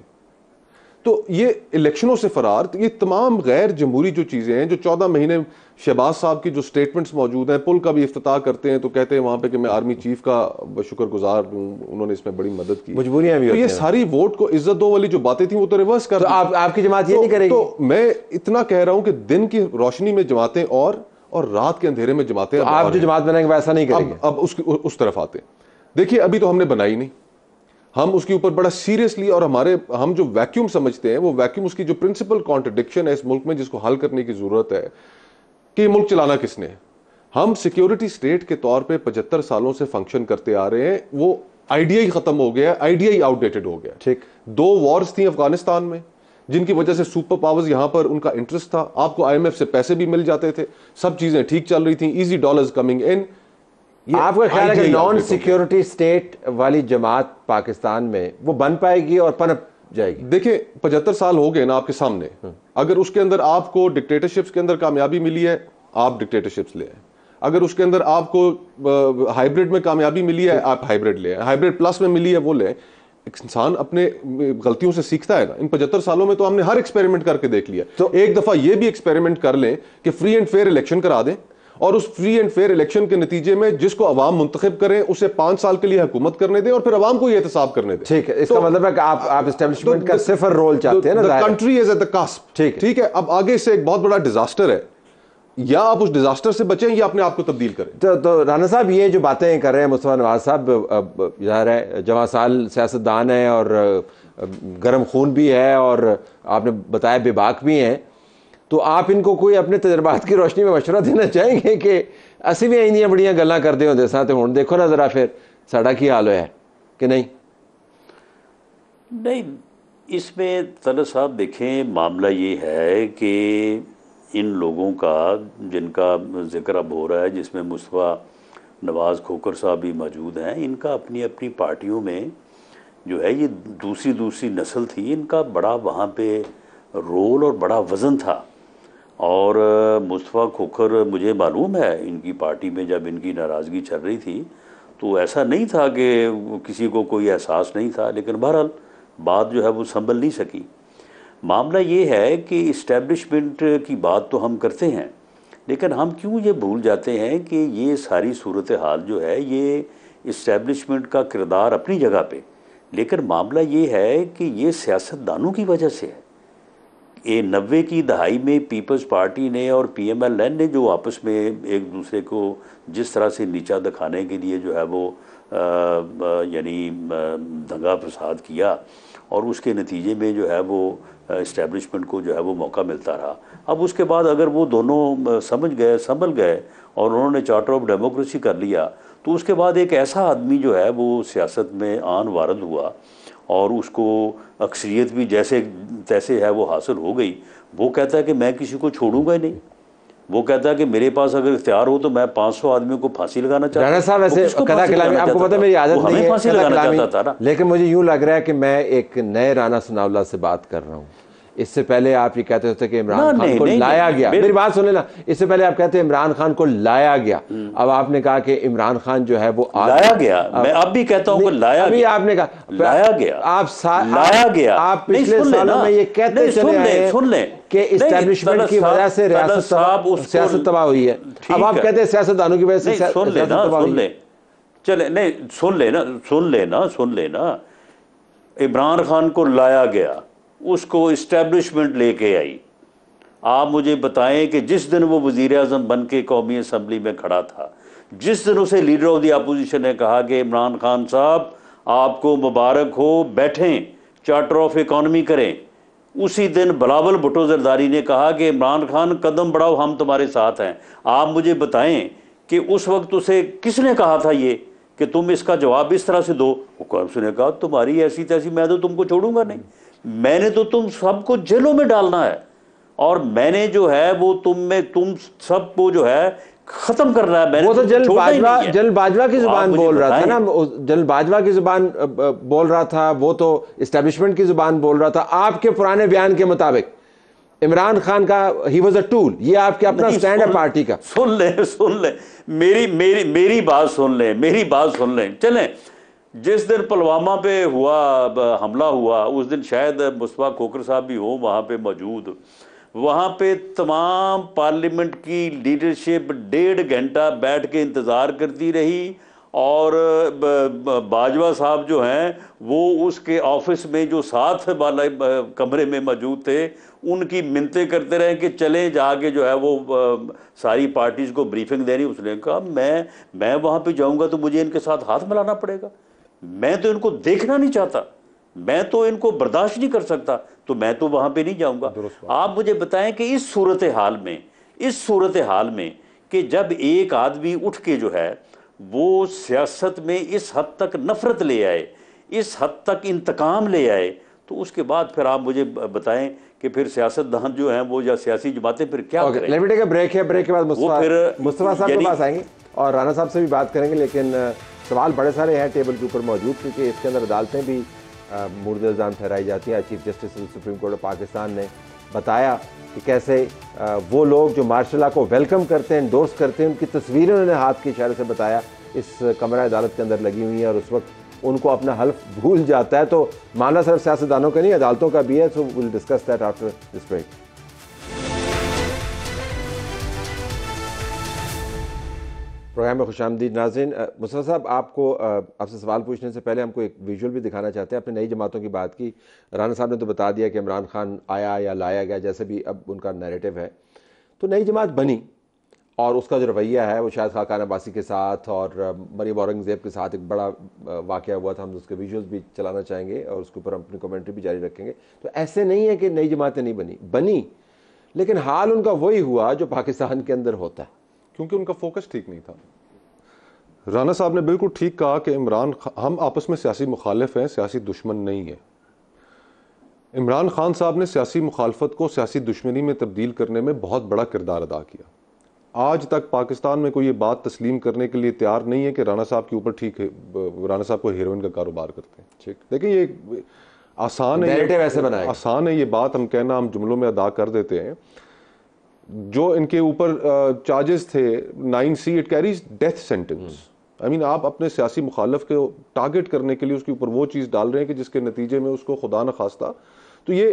Speaker 5: तो ये इलेक्शनों से फरार, तो ये तमाम गैर जमहूरी जो चीज़ें हैं, जो 14 महीने शहबाज साहब की जो स्टेटमेंट्स मौजूद हैं, पुल का भी इफ्तिताह करते हैं तो कहते हैं वहाँ पे कि मैं आर्मी चीफ का शुक्रगुजार हूँ, उन्होंने इसमें बड़ी मदद की,
Speaker 3: मजबूरियां भी
Speaker 5: तो ये सारी वोट को इज्जत दो वाली जो बातें थी वो तो रिवर्स कर,
Speaker 3: तो आपकी जमात ये नहीं करेगी।
Speaker 5: तो मैं इतना कह रहा हूँ कि दिन की रोशनी में जमातें और और रात के अंधेरे में जमातें।
Speaker 3: तो आप जो जमात बनाएंगे वैसा नहीं करेंगे?
Speaker 5: अब उस तरफ आते हैं। देखिए, अभी तो हमने बनाई नहीं, हम उसके ऊपर बड़ा सीरियसली, और हम जो वैक्यूम समझते हैं वो वैक्यूम, उसकी जो प्रिंसिपल कॉन्ट्रडिक्शन है इस मुल्क में जिसको हल करने की जरूरत है कि ये मुल्क चलाना किसने है। हम सिक्योरिटी स्टेट के तौर पे 75 सालों से फंक्शन करते आ रहे हैं, वो आइडिया ही खत्म हो गया, आइडिया ही आउटडेटेड हो गया।
Speaker 3: ठीक,
Speaker 5: 2 वॉर्स थी अफगानिस्तान में जिनकी वजह से सुपर पावर्स यहां पर उनका इंटरेस्ट था, आपको IMF से पैसे भी मिल जाते थे, सब चीजें ठीक चल रही थी, इजी डॉलर्स कमिंग इन।
Speaker 3: आपका ख्याल है कि नॉन सिक्योरिटी स्टेट वाली जमात पाकिस्तान में वो बन पाएगी और पनप जाएगी?
Speaker 5: देखिए, 75 साल हो गए ना आपके सामने, अगर उसके अंदर आपको डिक्टेटरशिप्स के अंदर कामयाबी मिली है, आप डिक्टेटरशिप्स ले आए। अगर उसके अंदर आपको हाइब्रिड में कामयाबी मिली है, आप हाइब्रिड ले आए। हाइब्रिड प्लस में मिली है, वो ले। एक इंसान अपने गलतियों से सीखता है ना। इन 75 सालों में तो हमने हर एक्सपेरिमेंट करके देख लिया, तो एक दफा ये भी एक्सपेरिमेंट कर लें कि फ्री एंड फेयर इलेक्शन करा दें, और उस फ्री एंड फेयर इलेक्शन के नतीजे में जिसको अवाम मुंतखब करें उसे 5 साल के लिए हुकूमत करने दें और फिर अवाम को ये एहतसाब करने दें।
Speaker 3: ठीक है, इसका मतलब है कि आप एस्टेब्लिशमेंट का सिफर रोल चाहते हैं ना।
Speaker 5: Country is at the cusp. ठीक है, अब आगे से एक बहुत बड़ा डिजास्टर है, या आप उस डिजास्टर से बचें या अपने आप को तब्दील करें।
Speaker 3: तो राना साहब, ये जो बातें कर रहे हैं मुस्तफा नवाज साहब, ज़ाहिर है जवां साल सियासतदान है और गर्म खून भी है और आपने बताया बेबाक भी हैं, तो आप इनको कोई अपने तजर्बात की रोशनी में मशवरा देना चाहेंगे कि असी भी इंदियां बड़ियां गल्लां करते होंदे सां ते हुण देखो ना जरा फिर साडा की हाल है कि नहीं?
Speaker 6: नहीं, इसमें तलत साहब देखें, मामला ये है कि इन लोगों का जिनका जिक्र अब हो रहा है, जिसमें मुस्तफा नवाज़ खोखर साहब भी मौजूद हैं, इनका अपनी अपनी पार्टियों में जो है ये दूसरी नस्ल थी, इनका बड़ा वहाँ पे रोल और बड़ा वज़न था। और मुस्तफा खोखर, मुझे मालूम है इनकी पार्टी में जब इनकी नाराज़गी चल रही थी तो ऐसा नहीं था कि किसी को कोई एहसास नहीं था, लेकिन बहरहाल बात जो है वो संभल नहीं सकी। मामला ये है कि इस्टेब्लिशमेंट की बात तो हम करते हैं, लेकिन हम क्यों ये भूल जाते हैं कि ये सारी सूरत हाल जो है ये इस्टेब्लिशमेंट का किरदार अपनी जगह पे, लेकिन मामला ये है कि ये सियासतदानों की वजह से है। ये 90 की दहाई में पीपल्स पार्टी ने और PMLN ने जो आपस में एक दूसरे को जिस तरह से नीचा दिखाने के लिए जो है वो यानी दंगा फसाद किया, और उसके नतीजे में जो है वो इस्टेब्लिशमेंट को जो है वो मौका मिलता रहा। अब उसके बाद अगर वो दोनों समझ गए, संभल गए और उन्होंने चार्टर ऑफ डेमोक्रेसी कर लिया, तो उसके बाद एक ऐसा आदमी जो है वो सियासत में आन वारद हुआ और उसको अक्सरियत भी जैसे तैसे है वो हासिल हो गई। वो कहता है कि मैं किसी को छोड़ूंगा ही नहीं। वो कहता है कि मेरे पास अगर इख्तियार हो तो मैं 500 आदमियों को फांसी लगाना चाहता हूँ।
Speaker 3: साहब वैसे कदा कलामी, आपको पता है मेरी आदत नहीं है
Speaker 6: फांसी लगाना चाहता था ना,
Speaker 3: लेकिन मुझे यूं लग रहा है कि मैं एक नए राना सनाउल्लाह से बात कर रहा हूँ। इससे पहले आप ये कहते थे कि इमरान खान को लाया गया, मेरी बात सुन लेना, इससे पहले आप कहते हैं इमरान खान को लाया गया, अब आपने कहा कि इमरान खान जो है वो
Speaker 6: लाया गया। मैं अब भी कहता हूँ लाया गया।
Speaker 3: आपने कहा लाया गया,
Speaker 6: लाया गया।
Speaker 3: आप पिछले सालों में ये कहते चले आए कि इस्टेब्लिशमेंट की वजह से सियासत तबाह हुई है। अब आप कहते हैं सियासतदानों की वजह से सियासत तबाह हुई है।
Speaker 6: चले नहीं, सुन लेना, इमरान खान को लाया गया, उसको इस्टेब्लिशमेंट लेके आई। आप मुझे बताएं कि जिस दिन वो वज़ीर आज़म बन के कौमी असम्बली में खड़ा था, जिस दिन उसे लीडर ऑफ द अपोजिशन ने कहा कि इमरान खान साहब आपको मुबारक हो, बैठें चार्टर ऑफ इकॉनमी करें, उसी दिन बिलावल भुट्टो ज़रदारी ने कहा कि इमरान खान कदम बढ़ाओ, हम तुम्हारे साथ हैं। आप मुझे बताएं कि उस वक्त उसे किसने कहा था ये कि तुम इसका जवाब इस तरह से दो? उसने कहा तुम्हारी ऐसी तैसी, मैं तो तुमको छोड़ूंगा नहीं, मैंने तो तुम सबको जेलों में डालना है, और मैंने जो है वो तुम सबको जो है खत्म करना है। मैंने
Speaker 3: वो तो जनरल बाजवा की जुबान बोल रहा था ना, जनरल बाजवा की जुबान बोल रहा था, वो तो इस्टेब्लिशमेंट की जुबान बोल रहा था। आपके पुराने बयान के मुताबिक इमरान खान का ही वाज अ टूल, ये आपके अपना स्टैंड है पार्टी का।
Speaker 6: सुन ले मेरी बात सुन ले। चलें, जिस दिन पुलवामा पे हमला हुआ उस दिन शायद मुस्तफा खोखर साहब भी हो वहाँ पे मौजूद। वहाँ पे तमाम पार्लियामेंट की लीडरशिप 1.5 घंटा बैठ के इंतज़ार करती रही और बाजवा साहब जो हैं वो उसके ऑफिस में जो साथ वाला कमरे में मौजूद थे उनकी मिन्नतें करते रहे कि चले जाके जो है वो सारी पार्टीज़ को ब्रीफिंग देनी। उसने कहा मैं वहाँ पे जाऊँगा तो मुझे इनके साथ हाथ मिलाना पड़ेगा, मैं तो इनको देखना नहीं चाहता, मैं तो इनको बर्दाश्त नहीं कर सकता, तो मैं तो वहाँ पे नहीं जाऊँगा। आप मुझे बताएं कि इस सूरत हाल में कि जब एक आदमी उठ के जो है वो सियासत में इस हद तक नफरत ले आए, इस हद तक इंतकाम ले आए, तो उसके बाद फिर आप मुझे बताएं कि फिर सियासतदान जो हैं वो या सियासी जमातें फिर क्या करें।
Speaker 3: Let me take a break है, ब्रेक के बाद मुस्तफा साहब के पास आएंगे और राणा साहब से भी बात करेंगे, लेकिन सवाल बड़े सारे हैं टेबल के ऊपर मौजूद, क्योंकि इसके अंदर अदालतें भी मुर्द इल्ज़ाम ठहराई जाती हैं। Chief justice supreme court of Pakistan ने बताया कि कैसे वो लोग जो मार्शल लॉ को वेलकम करते हैं, इंडोर्स करते हैं, उनकी तस्वीरें उन्होंने हाथ के इशारे से बताया इस कमरा अदालत के अंदर लगी हुई हैं, और उस वक्त उनको अपना हल्फ भूल जाता है। तो मामला सिर्फ सियासतदानों का नहीं, अदालतों का भी है। So will discuss that after this break. Program में खुशामदीद नाज़रीन। मुस्तफा साहब, आपसे सवाल पूछने से पहले हमको एक विजुअल भी दिखाना चाहते हैं। आपने नई जमातों की बात की, राना साहब ने तो बता दिया कि इमरान खान आया या लाया गया, जैसे भी अब उनका नैरेटिव है। तो नई जमात बनी और उसका जो रवैया है वो शायद खाकान अब्बासी के साथ और मरीम औरंगज़ेब के साथ एक बड़ा वाक़या हुआ था। हम उसके विजुअल्स भी चलाना चाहेंगे और उसके ऊपर हम अपनी कमेंट्री भी जारी रखेंगे। तो ऐसे नहीं है कि नई जमातें नहीं बनी, लेकिन हाल उनका वही हुआ जो पाकिस्तान के अंदर होता है,
Speaker 5: क्योंकि उनका फोकस ठीक नहीं था। राना साहब ने बिल्कुल ठीक कहा कि हम आपस में सियासी मुखालिफ हैं, सियासी दुश्मन नहीं है। इमरान खान साहब ने सियासी मुखालफत को सियासी दुश्मनी में तब्दील करने में बहुत बड़ा किरदार अदा किया। आज तक पाकिस्तान में कोई ये बात तस्लीम करने के लिए तैयार नहीं है कि राना साहब के ऊपर ठीक है, राना साहब को हेरोइन का कारोबार करते हैं। ठीक, देखिए ये आसान है, आसान है ये बात हम कहना, हम जुमलों में अदा कर देते हैं। जो इनके ऊपर चार्जेस थे 9C, it carries death sentence. I mean, आप अपने सियासी मुखालिफ को टारगेट करने के लिए उसके ऊपर वो चीज़ डाल रहे हैं कि जिसके नतीजे में उसको खुदा न खास्ता। तो ये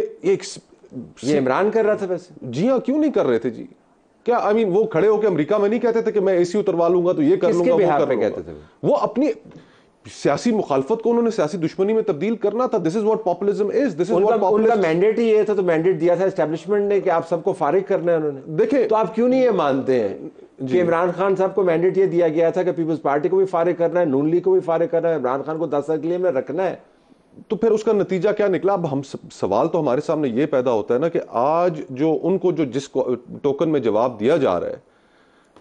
Speaker 3: इमरान कर रहा था वैसे।
Speaker 5: जी हाँ, क्यों नहीं कर रहे थे जी? क्या आई मीन वो खड़े होकर अमेरिका में नहीं कहते थे कि मैं AC उतरवा लूंगा तो ये कर लूंगा, वो कर लूंगा? कहते थे वो अपनी सियासी मुखालफत को उन्होंने सियासी दुश्मनी में तब्दील करना था। This is what populism is, this is what
Speaker 3: उनका मैंडेट ही ये था। तो मैंडेट दिया था एस्टेब्लिशमेंट ने कि आप सबको फारिग करना है उन्होंने। देखिए, तो आप क्यों नहीं ये मानते हैं कि इमरान खान साहब को मैंडेट ये दिया गया था कि पीपल्स पार्टी को भी फारिग करना है, नून लीग को भी फारिग करना है, इमरान खान को 10 साल के लिए रखना है?
Speaker 5: तो फिर उसका नतीजा क्या निकला? अब हम सवाल तो हमारे सामने ये पैदा होता है ना कि आज जो उनको जो जिस टोकन में जवाब दिया जा रहा है,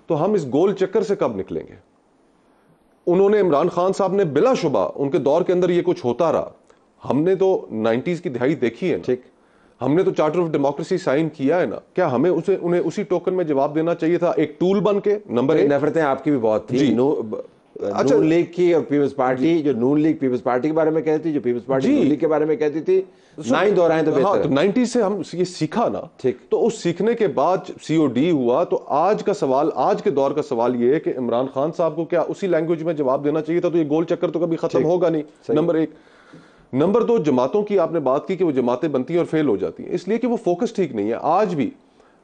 Speaker 5: तो हम इस गोल चक्कर से कब निकलेंगे? उन्होंने, इमरान खान साहब ने बिलाशुबा उनके दौर के अंदर ये कुछ होता रहा। हमने तो 90s की दिहाई देखी है, ठीक, हमने तो चार्टर ऑफ डेमोक्रेसी साइन किया है ना। क्या हमें उन्हें उसी टोकन में जवाब देना चाहिए था, एक टूल बन के? नंबर एक,
Speaker 3: नफरतें आपकी भी बहुत थी नून लीग की और पीपल्स पार्टी। जो नून लीग पीपल्स पार्टी के बारे में कहती थी, जो पीपल्स पार्टी नून लीग के बारे में कहती थी, ना ही दोहराएं तो बेहतर।
Speaker 5: हाँ, तो 90 से हम ये सीखा ना, ठीक। तो उस सीखने के बाद COD हुआ। तो आज का सवाल, आज के दौर का सवाल ये है कि इमरान खान साहब को क्या उसी लैंग्वेज में जवाब देना चाहिए था? तो ये गोल चक्कर तो कभी खत्म होगा नहीं, नंबर एक। नंबर दो, जमातों की आपने बात की कि वो जमातें बनती हैं और फेल हो जाती हैं, इसलिए कि वो फोकस ठीक नहीं है। आज भी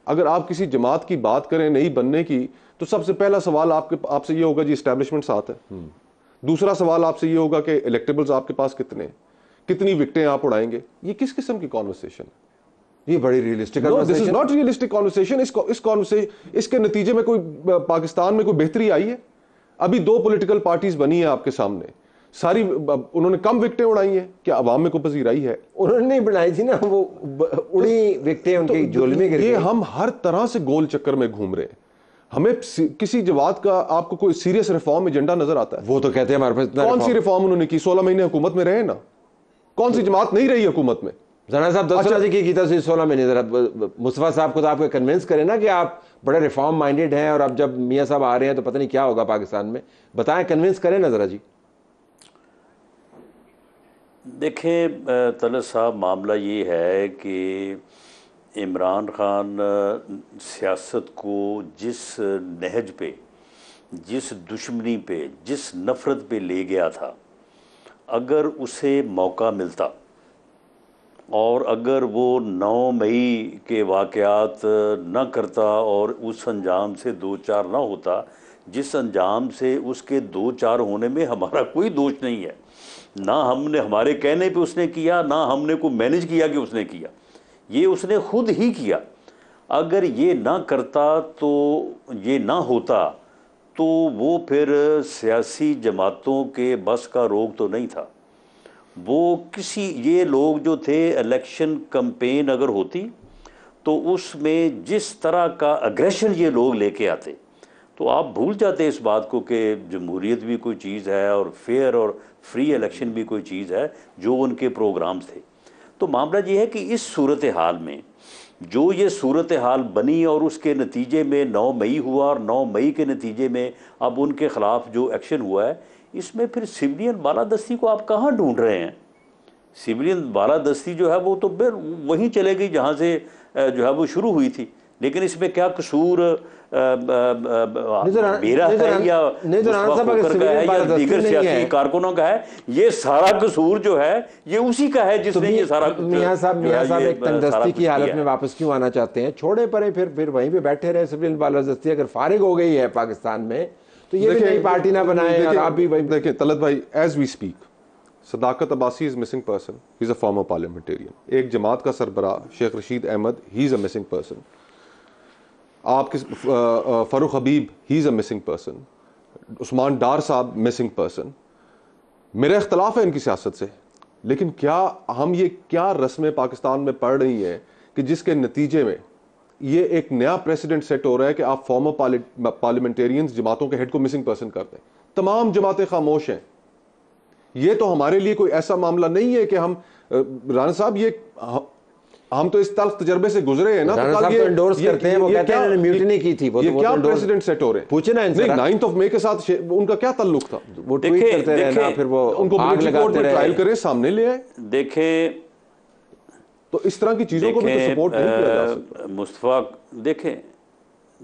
Speaker 5: अगर आप किसी जमात की बात करें नहीं बनने की, तो सबसे पहला सवाल आपसे ये होगा जी एस्टैब्लिशमेंट साथ है। दूसरा सवाल आपसे ये होगा कि इलेक्टेबल्स आपके पास कितने, कितनी विकटें आप उड़ाएंगे। ये किस किस्म की कॉन्वर्सेशन है?
Speaker 3: ये बड़ी realistic
Speaker 5: this is not realistic conversation. इसके नतीजे में कोई पाकिस्तान में कोई बेहतरी आई है? अभी 2 पॉलिटिकल पार्टीज बनी है आपके सामने, सारी उन्होंने कम विकटें उड़ाई हैं। क्या अवाम में कोई पजीराई है?
Speaker 3: उन्होंने नहीं बनाई थी ना, वो उड़ी विकटें उनकी झोली में गिर गई।
Speaker 5: ये हम हर तरह से गोल चक्कर में घूम रहे हैं। हमें किसी जमात का आपको कोई सीरियस रिफॉर्म एजेंडा नजर आता है?
Speaker 3: वो तो कहते हैं हमारे पास
Speaker 5: कौन सी रिफॉर्म उन्होंने की? 16 महीने हुकूमत में रहे ना, कौन सी जमात नहीं रही हुकूमत में?
Speaker 3: जना साहब 10 साल की था 16 महीने। जरा मुस्तफा साहब को तो आपको कन्विंस करें ना कि आप बड़े रिफॉर्म माइंडेड हैं, और अब जब मियां साहब आ रहे हैं तो पता नहीं क्या होगा पाकिस्तान में। बताएं, कन्विंस करें ना जरा जी।
Speaker 6: देखें तलत साहब, मामला ये है कि इमरान खान सियासत को जिस नहज पे, जिस दुश्मनी पे, जिस नफ़रत पे ले गया था, अगर उसे मौका मिलता और अगर वो 9 मई के वाक़यात न करता और उस अंजाम से 2-4 ना होता जिस अंजाम से उसके 2-4 होने में हमारा कोई दोष नहीं है। ना हमने हमारे कहने पे उसने किया, ना हमने को मैनेज किया कि उसने किया, ये उसने खुद ही किया। अगर ये ना करता तो ये ना होता तो वो फिर सियासी जमातों के बस का रोग तो नहीं था। वो किसी ये लोग जो थे, इलेक्शन कैंपेन अगर होती तो उसमें जिस तरह का अग्रेशन ये लोग लेके आते तो आप भूल जाते इस बात को कि जमहूरियत भी कोई चीज़ है और फेयर और फ्री इलेक्शन भी कोई चीज़ है, जो उनके प्रोग्राम्स थे। तो मामला ये है कि इस सूरत हाल में जो ये सूरत हाल बनी और उसके नतीजे में 9 मई हुआ और 9 मई के नतीजे में अब उनके ख़िलाफ़ जो एक्शन हुआ है, इसमें फिर सिविलियन बालादस्ती को आप कहाँ ढूंढ रहे हैं? सिविलियन बालादस्ती जो है वो तो फिर वहीं चले गई जहाँ से जो है वो शुरू हुई थी। लेकिन इसमें क्या कसूर मेरा है या मुस्तफा खोखर का है या दीगर सियासी कारकुनों का है? ये सारा कसूर जो है ये उसी का है जिसने ये सारा।
Speaker 3: मियां साहब एक तंगदस्ती की हालत में वापस क्यों आना चाहते हैं? छोड़े परे, फिर वहीं पे बैठे रहे। सिविलियन बालादस्ती अगर फारिग हो गई है पाकिस्तान में तो ये भी नई पार्टी ना बनाए और आप भी वहीं।
Speaker 5: देखिए तलत भाई, as we speak Sadaqat Abbasi is missing person, he is a former parliamentarian. एक जमात का सरबराह Sheikh Rasheed Ahmed, he is a missing person. आपके Farrukh Habib, he is a missing person. Usman Dar साहब मिसिंग पर्सन। मेरा इख्तलाफ है इनकी सियासत से, लेकिन क्या हम ये क्या रस्में पाकिस्तान में पढ़ रही हैं कि जिसके नतीजे में ये एक नया प्रेसिडेंट सेट हो रहा है कि आप फॉर्मर पार्लियामेंटेरियंस जमातों के हेड को मिसिंग पर्सन करते हैं। तमाम जमातें खामोश हैं। ये तो हमारे लिए कोई ऐसा मामला नहीं है कि हम राना साहब ये हम तो इस तल्ख तजर्बे से गुजरे हैं ना।
Speaker 3: राना साहब तो एंडोर्स करते हैं, वो कहते हैं इन्होंने म्यूटिनी की थी। वो
Speaker 5: ये
Speaker 3: तो
Speaker 5: क्या प्रेसिडेंट सेट हो रहे हैं?
Speaker 3: पूछे ना इनसे।
Speaker 5: 9 मई के साथ उनका क्या ताल्लुक था?
Speaker 3: वो ट्वीट करते रहे ना, फिर वो
Speaker 5: उनको मिलिट्री कोर्ट में ट्रायल करे, सामने ले आए।
Speaker 6: देखें
Speaker 5: तो इस तरह की चीजों को भी तो सपोर्ट नहीं किया जा सकता।
Speaker 6: मुस्तफा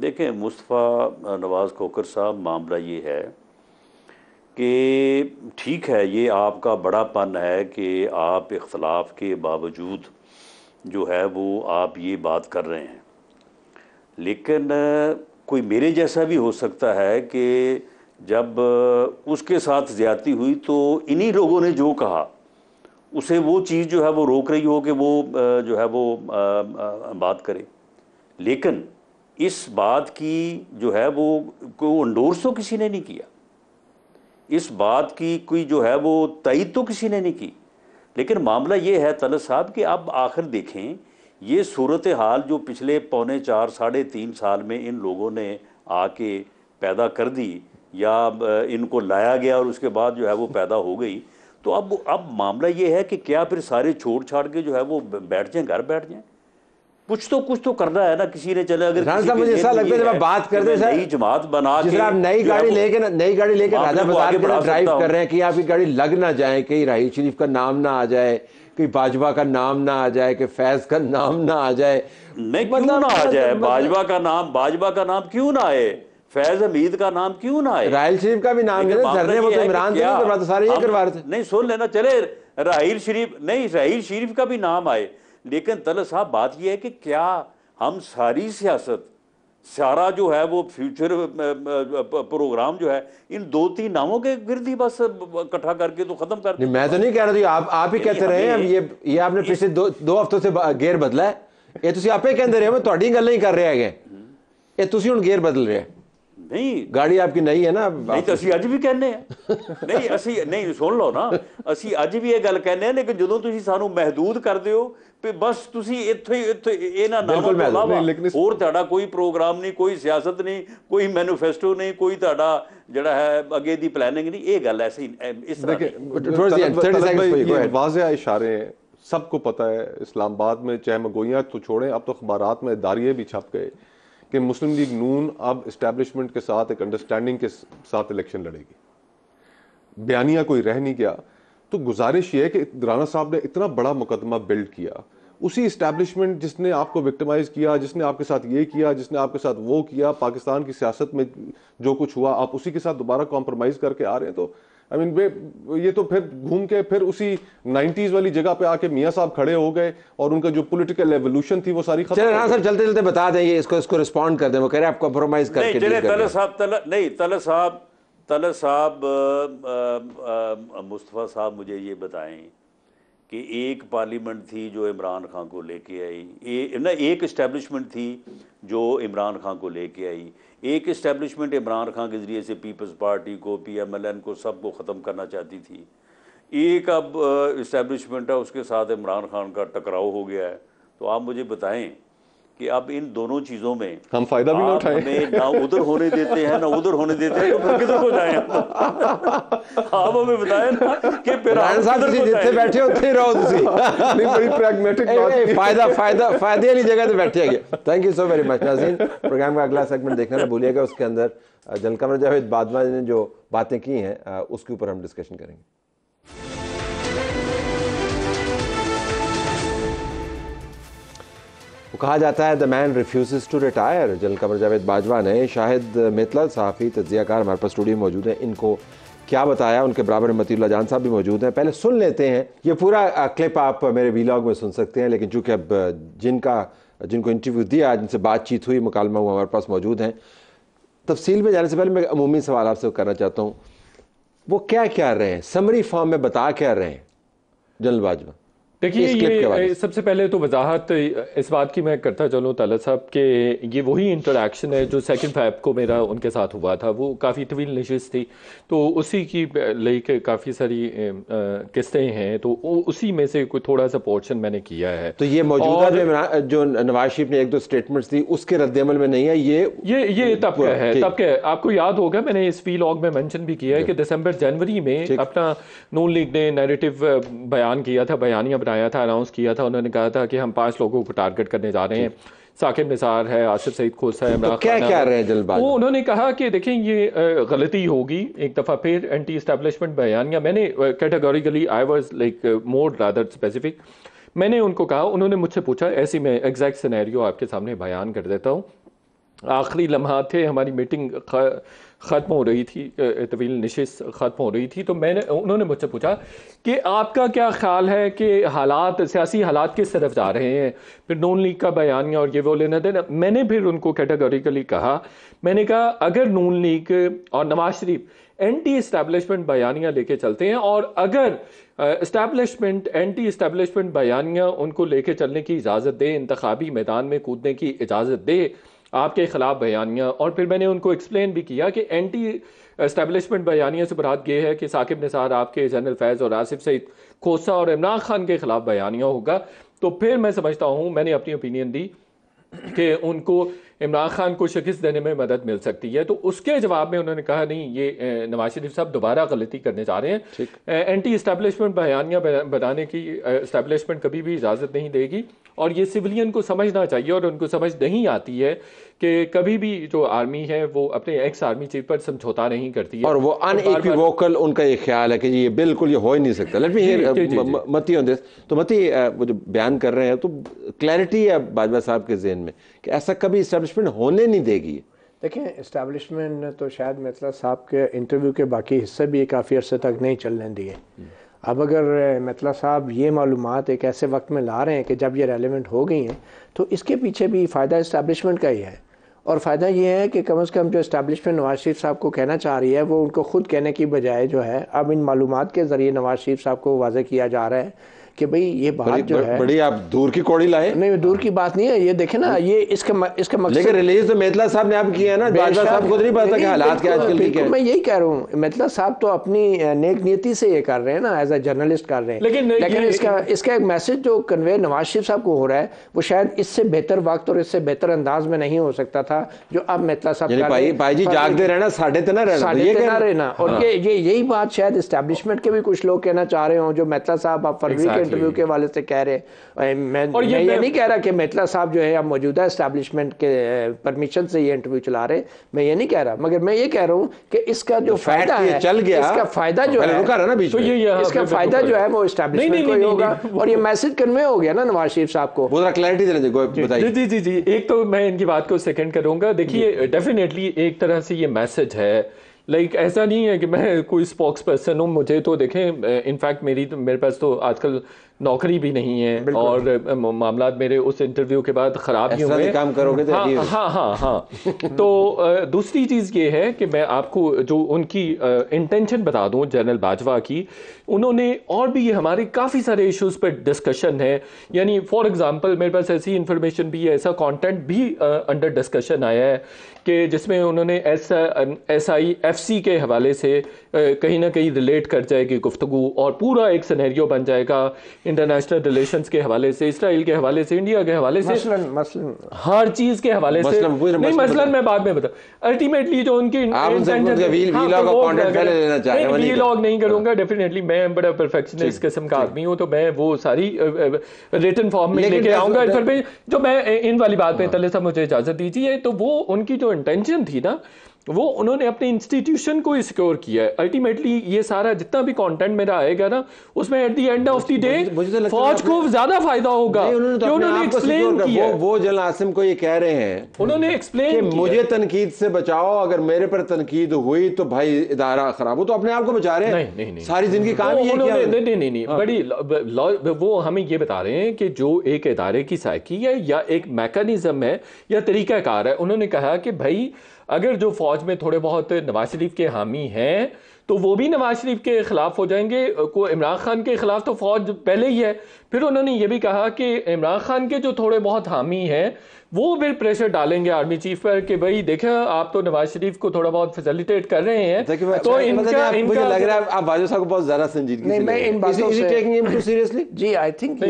Speaker 6: देखें मुस्तफा नवाज खोखर साहब, मामला ये है कि ठीक है, ये आपका बड़ापन है कि आप इख्तलाफ के बावजूद जो है वो आप ये बात कर रहे हैं। लेकिन कोई मेरे जैसा भी हो सकता है कि जब उसके साथ ज़्यादती हुई तो इन्हीं लोगों ने जो कहा उसे वो चीज़ जो है वो रोक रही हो कि वो जो है वो बात करे। लेकिन इस बात की जो है वो कोई एंडोर्स तो किसी ने नहीं किया, इस बात की कोई जो है वो तईद तो किसी ने नहीं की। लेकिन मामला ये है तलत साहब कि अब आखिर देखें, ये सूरत हाल जो पिछले 3.25 साढ़े 3 साल में इन लोगों ने आके पैदा कर दी या इनको लाया गया और उसके बाद जो है वो पैदा हो गई, तो अब मामला ये है कि क्या फिर सारे छोड़ छाड़ के जो है वो बैठ जाएं, घर बैठ जाएं? कुछ तो करना है ना किसी ने। चले अगर
Speaker 3: मुझे ऐसा लगता है जब आप बात करते हैं
Speaker 6: नई जमात बना के
Speaker 3: आप नई गाड़ी लेके राजा बाजार के ड्राइव कर रहे हैं कि आपकी गाड़ी लग ना जाए, कहीं राहील शरीफ का नाम ना आ जाए, कहीं बाजवा का नाम ना आ जाए, कि फैज का नाम ना आ जाए।
Speaker 6: नहीं, क्यों ना आ जाए? बाजवा का नाम क्यों ना आए? फैज हमीद का नाम क्यों ना आए?
Speaker 3: राहील शरीफ का भी नाम है, वो तो इमरान से नहीं करवा, तो सारे ये करवा रहे थे।
Speaker 6: नहीं, सुन लेना, चले राहील शरीफ का भी नाम आए। लेकिन तलत साहब बात यह है कि क्या हम सारी सियासत, सारा जो है वो फ्यूचर प्रोग्राम जो है इन 2-3 नामों के गिर्द ही बस इकट्ठा करके तो खत्म कर?
Speaker 3: नहीं, मैं तो नहीं कह रहा थी, आप ही कहते रहे हैं। ये आपने पिछले 2 हफ्तों से गेयर बदला है। ये तुसी आपे कहते रहे, मैं तुहाडी गल नहीं कर रहा है, ये तुसी हुण गेयर बदल रहे हैं।
Speaker 6: नहीं,
Speaker 3: गाड़ी आपकी नई है ना।
Speaker 6: नहीं तो असी अज भी कहने नहीं, असी नहीं, सुन लो ना, असी अज भी ये गल कहने, लेकिन जो तुसी सानू महदूद करदे हो बस तुसी इत्थे इन्हां नामां तो इलावा होर तुहाडा कोई प्रोग्राम नहीं, कोई सियासत नहीं, कोई मैनीफेस्टो नहीं, कोई तुहाडा जिहड़ा है अगे दी प्लानिंग नहीं। ये गल ऐसी इस
Speaker 5: तरह वाज़ेह इशारे हैं, सबको पता है। इस्लामाबाद में चाहे मगोइयाँ तो छोड़ें, अब तो अखबारात में दारिये भी छप गए कि मुस्लिम लीग नून अब इस्टेब्लिशमेंट के साथ एक अंडरस्टैंडिंग के साथ इलेक्शन लड़ेगी। बयानिया कोई रह नहीं गया। तो गुजारिश ये है कि राना साहब ने इतना बड़ा मुकदमा बिल्ड किया, उसी इस्टेब्लिशमेंट जिसने आपको विक्टिमाइज किया, जिसने आपके साथ ये किया, जिसने आपके साथ वो किया, पाकिस्तान की सियासत में जो कुछ हुआ, आप उसी के साथ दोबारा कॉम्प्रोमाइज़ करके आ रहे हैं। तो आई मीन ये तो फिर घूम के फिर उसी 90s वाली जगह पे आके मियां साहब खड़े हो गए और उनका जो पॉलिटिकल एवोल्यूशन थी वो सारी खत्म।
Speaker 3: चलिए राणा साहब चलते चलते बता दें, ये इसको रिस्पॉन्ड कर दें। वो कह रहे हैं आप कॉम्प्रोमाइज करके
Speaker 6: नहीं, तलत साहब मुस्तफ़ा साहब मुझे ये बताएं कि एक पार्लियामेंट थी जो इमरान खान को लेके आई, एक इस्टेब्लिशमेंट थी जो इमरान खान को लेके आई, एक इस्टेब्लिशमेंट इमरान खान के ज़रिए से पीपल्स पार्टी को, PMLN को, सबको ख़त्म करना चाहती थी। एक अब इस्टेब्लिशमेंट है उसके साथ इमरान खान का टकराव हो गया है। तो आप मुझे बताएं कि अब इन दोनों चीज़ों में
Speaker 5: हम फायदा भी ना उठाएं,
Speaker 6: हमें ना उधर होने देते हैं ना उधर होने देते हैं, तो फिर किधर को जाएं? आप हमें बताएं ना कि फिर
Speaker 3: राणा साहब जितने बैठे होते रहो
Speaker 5: नहीं बड़ी प्रैग्मेटिक बात,
Speaker 3: फायदे वाली जगह पे बैठे हैं। Thank you so very much नाज़रीन। प्रोग्राम का अगला सेगमेंट देखना ना भूलिएगा, उसके अंदर जनरल कमर जावेद बाजवा ने जो बातें की हैं उसके ऊपर हम डिस्कशन करेंगे। वो कहा जाता है the man refuses to retire. General Qamar Javed Bajwa ने शाहिद मेतलाल सहाफ़ी तज्ज़ियाकार हमारे पास स्टूडियो में मौजूद हैं, इनको क्या बताया। उनके बराबर में मतीउल्लाह जान साहब भी मौजूद हैं। पहले सुन लेते हैं, ये पूरा क्लिप आप मेरे वीलॉग में सुन सकते हैं, लेकिन चूँकि अब जिनको इंटरव्यू दिया, जिनसे बातचीत हुई, मुकालमा हुआ, हमारे पास मौजूद हैं। तफसील में जाने से पहले मैं अमूमी सवाल आपसे करना चाहता हूँ, वो क्या कह रहे हैं, समरी फॉर्म में बता क्या रहे हैं जनरल बाजवा?
Speaker 7: देखिए, ये सबसे पहले तो वजाहत इस बात की मैं करता चलूँ तलत साहब के ये वही इंटरेक्शन है जो 2 फ़रवरी को मेरा उनके साथ हुआ था। वो काफ़ी तवील नशिस्त थी, तो उसी की लेके काफ़ी सारी किस्तें हैं, तो उसी में से कोई थोड़ा सा पोर्शन मैंने किया है।
Speaker 3: तो ये मौजूदा जो नवाज शरीफ ने 1-2 स्टेटमेंट्स दी उसके रद्द-ए-अमल में नहीं है, ये
Speaker 7: तब का है, तब का। आपको याद होगा मैंने इस वीलॉग में मेंशन भी किया है कि दिसंबर-जनवरी में अपना नून लीग ने नैरेटिव बयान किया था, बयानिया बनाया था, अनाउंस किया था। उन्होंने कहा था कि हम 5 लोगों को टारगेट करने जा रहे हैं। साकिब निसार है, आसिफ सईद खोसा है, इमरान खान।
Speaker 3: क्या कह रहे हैं जलबाज?
Speaker 7: वो उन्होंने कहा कि देखें ये गलती होगी, एक दफ़ा फिर एंटी एस्टेब्लिशमेंट बयानिया। मैंने categorically I was like more rather specific. मैंने उनको कहा, उन्होंने मुझसे पूछा, ऐसी मैं एग्जैक्ट सिनेरियो आपके सामने बयान कर देता हूँ। आखिरी लम्हात थे, हमारी मीटिंग ख़त्म हो रही थी, तवील नशिस्त ख़त्म हो रही थी, तो उन्होंने मुझसे पूछा कि आपका क्या ख्याल है कि हालात, सियासी हालात किस तरफ जा रहे हैं, फिर नून लीग का बयानिया और ये वो लेना देना। मैंने फिर उनको कैटेगोरिकली कहा, मैंने कहा अगर नून लीग और नवाज शरीफ एंटी इस्टेब्लिशमेंट बयानिया लेके चलते हैं और अगर एंटी इस्टेब्लिशमेंट बयानिया उनको लेके चलने की इजाज़त दे, इंतखाबी मैदान में कूदने की इजाज़त दे आपके खिलाफ बयानिया। और फिर मैंने उनको एक्सप्लेन भी किया कि एंटी एस्टेब्लिशमेंट बयानिया से मुराद ये है कि साकिब निसार आपके, जनरल फैज़ और आसिफ सईद खोसा और इमरान खान के खिलाफ बयानिया होगा। तो फिर मैं समझता हूँ, मैंने अपनी ओपिनियन दी कि उनको इमरान खान को शिकस्त देने में मदद मिल सकती है। तो उसके जवाब में उन्होंने कहा नहीं, ये नवाज शरीफ साहब दोबारा गलती करने जा रहे हैं। एंटी इस्टेब्लिशमेंट बयानिया बनाने की इस्टेब्लिशमेंट कभी भी इजाज़त नहीं देगी, और ये सिविलियन को समझना चाहिए, और उनको समझ नहीं आती है कि कभी भी जो आर्मी है वो अपने एक्स आर्मी चीफ पर समझौता नहीं करती है,
Speaker 3: और वो अनइक्विवोकल उनका ये ख्याल है कि ये बिल्कुल ये हो ही नहीं सकता। लेट मी हियर मती ऑन दिस। तो मती वो जो बयान कर रहे हैं, तो क्लैरिटी है बाजवा साहब के जहन में कि ऐसा कभी इस्टेब्लिशमेंट होने नहीं देगी?
Speaker 8: देखें, इस्टेब्लिशमेंट तो शायद मेतला साहब के इंटरव्यू के बाकी हिस्से भी काफ़ी अर्से तक नहीं चलने दिए। अब अगर मेतला साहब ये मालूमात एक ऐसे वक्त में ला रहे हैं कि जब ये रेलेवेंट हो गई हैं, तो इसके पीछे भी फ़ायदा इस्टेब्लिशमेंट का ही है। और फ़ायदा ये है कि कम से कम जो इस्टेब्लिशमेंट नवाज शरीफ साहब को कहना चाह रही है, वो उनको ख़ुद कहने की बजाय जो है अब इन मालूमात के ज़रिए नवाज शरीफ साहब को वाज़े किया जा रहा है कि भाई ये बात जो है
Speaker 3: बड़ी आप दूर की कौड़ी लाए।
Speaker 8: नहीं, दूर की बात नहीं है, ये देखें ना, ये इसका मकसद।
Speaker 3: लेकिन रिलीज तो मेतला साहब ने आप किया है ना, बाजवा साहब को नहीं पता कि हालात क्या आजकल के क्या।
Speaker 8: मैं यही कह रहा हूँ, मेतला साहब तो अपनी नेक नीयति से ये कर रहे हैं ना, एज ए जर्नलिस्ट कर रहे हैं। लेकिन इसका एक मैसेज जो कन्वे नवाज शरीफ साहब को हो रहा है, वो शायद इससे बेहतर वक्त और इससे बेहतर अंदाज में नहीं हो सकता था जो अब मेतला साहब
Speaker 3: भाई जी जागते रहना, साढ़े तना
Speaker 8: रहना। और यही बात शायद इस्टेब्लिशमें के भी कुछ लोग कहना चाह रहे हो, जो मेतला साहब आप फरवरी के इंटरव्यू के वाले से कह रहे। मैं ये नहीं कह रहा कि मेतला साहब जो है अब मौजूदा इस्टेब्लिशमेंट के परमिशन से ये इंटरव्यू चला रहे, मैं ये नहीं कह रहा, मगर मैं ये कह रहा हूँ कि इसका जो फायदा है, चल गया, इसका फायदा जो है, इसका फायदा जो है वो इस्टेब्लिशमेंट को ही होगा, और ये मैसेज कन्वे हो गया ना नवाज शरीफ साहब को।
Speaker 3: वो क्लैरिटी देने बताइए।
Speaker 7: जी, एक तो मैं इनकी बात को सेकंड करूंगा। देखिए, डेफिनेटली एक तरह से ये मैसेज है लाइक ऐसा नहीं है कि मैं कोई स्पोक्स पर्सन हूँ। मुझे तो देखें, इनफैक्ट मेरे पास तो आजकल नौकरी भी नहीं है और मामला मेरे उस इंटरव्यू के बाद ख़राब ही हुए।
Speaker 3: काम करोगे तो
Speaker 7: हाँ। तो दूसरी चीज़ ये है कि मैं आपको जो उनकी इंटेंशन बता दूं जनरल बाजवा की, उन्होंने और भी हमारे काफ़ी सारे इश्यूज़ पर डिस्कशन है। यानी फॉर एग्जांपल मेरे पास ऐसी इंफॉर्मेशन भी है, ऐसा कंटेंट भी अंडर डिस्कशन आया है कि जिसमें उन्होंने SIFC के हवाले से कहीं ना कहीं रिलेट कर जाएगी गुफ्तगू और पूरा एक सिनेरियो बन जाएगा इंटरनेशनल रिलेशंस के हवाले से, इसराइल के हवाले से, इंडिया के हवाले से,
Speaker 8: मसलन
Speaker 7: हर चीज के हवाले से। नहीं मसलन मैं बाद में बता, अल्टीमेटली जो उनकी वीलॉग नहीं करूंगा डेफिनेटली। मैं बड़ा परफेक्शनिस्ट किस्म का आदमी हूँ, तो मैं वो सारी रिटन फॉर्म में लेके आऊंगा फिर जो मैं इन वाली बात में तले साहब मुझे इजाजत दीजिए। तो वो उनकी जो इंटेंशन थी ना, वो उन्होंने अपने इंस्टीट्यूशन को सिक्योर किया है। अल्टीमेटली ये सारा जितना भी कंटेंट मेरा आएगा ना, उसमें at the end of the day फौज को ज्यादा फायदा होगा। उन्होंने एक्सप्लेन किया,
Speaker 3: वो जनरल आसिम को ये कह रहे हैं,
Speaker 7: उन्होंने एक्सप्लेन
Speaker 3: कि मुझे तनकीद से बचाओ, अगर मेरे पर तनकीद हुई तो भाई इदारा खराब हो। तो अपने आप को बचा रहे हैं। नहीं सारी जिंदगी काम ही
Speaker 7: नहीं बड़ी वो हमें ये बता रहे हैं कि जो एक इदारे की साइकी है या एक मैकेनिज्म है या तरीकाकार है, उन्होंने कहा कि भाई अगर जो फौज में थोड़े बहुत नवाज शरीफ के हामी हैं तो वो भी नवाज शरीफ के खिलाफ हो जाएंगे। को इमरान खान के खिलाफ तो फौज पहले ही है। फिर उन्होंने ये भी कहा कि इमरान खान के जो थोड़े बहुत हामी हैं वो फिर प्रेशर डालेंगे आर्मी चीफ पर कि भाई देखा आप तो नवाज शरीफ को थोड़ा बहुत फैसिलिटेट कर रहे हैं। तो इनका
Speaker 3: मुझे लग रहा है आप बाजवा साहब को बहुत ज्यादा संजीदगी
Speaker 8: नहीं, मैं इन बातों से
Speaker 3: टेकिंग हिम टू सीरियसली।
Speaker 8: जी आई थिंक